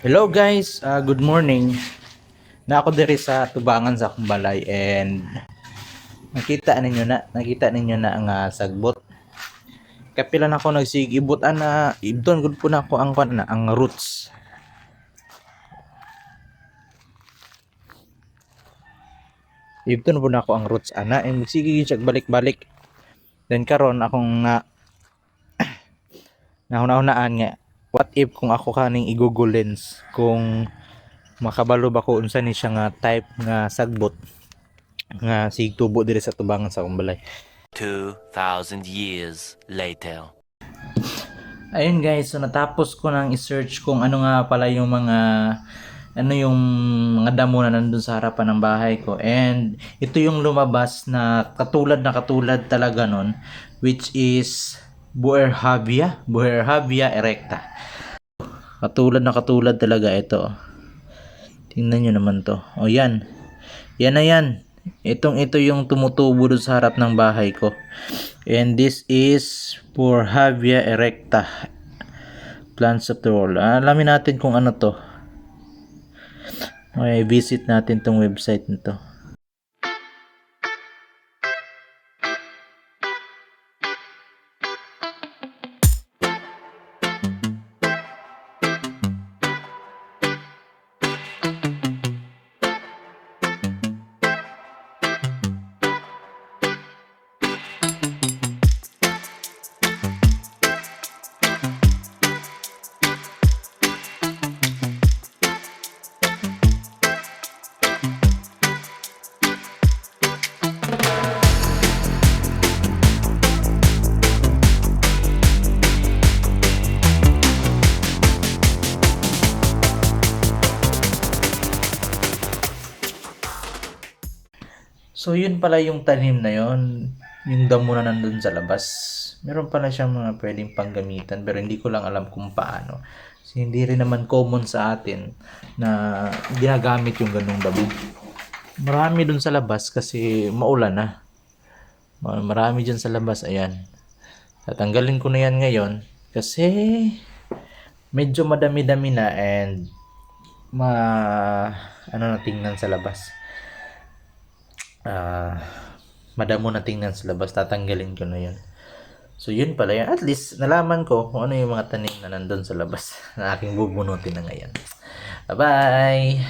Hello guys, good morning. Na ako diri sa tubangan sa akong balay and nakita ninyo na ang sagbot. Kapila na ako nagsigibot ana, ibton gud po na ako ang roots. Ibton po na ako ang roots ana and sige siya balik-balik. Then karon akong nahuna-hunaan nga what if kung ako kaning i-google lens kung makabalo ba ko unsa ni siya nga type nga sagbot nga sigtubo diri sa tubangan sa akong balay. 2,000 years later. Ayun guys, so natapos ko nang i-search kung ano nga pala yung mga damo na nandun sa harapan ng bahay ko, and ito yung lumabas na katulad talaga nun, which is Boerhaavia erecta. Katulad talaga ito. Tingnan nyo naman to. O yan na yan. Ito yung tumutubo doon sa harap ng bahay ko. And this is Boerhaavia erecta. Plants of the world. Alamin natin kung ano to. Okay, visit natin tong website nito. So yun pala yung tanim na yon, yung damo na nandun sa labas. Meron pala siyang mga pwedeng panggamitan pero hindi ko lang alam kung paano. Kasi hindi rin naman common sa atin na ginagamit yung ganung damo. Marami dun sa labas kasi maulan na. Marami dyan sa labas, ayan. Tatanggalin ko na yan ngayon kasi medyo madami-dami na and na tingnan sa labas. Madamo na tingnan sa labas, tatanggalin ko na yun. So yun pala yan, at least nalaman ko kung ano yung mga tanim na nandun sa labas na aking bubunutin na ngayon. Bye bye.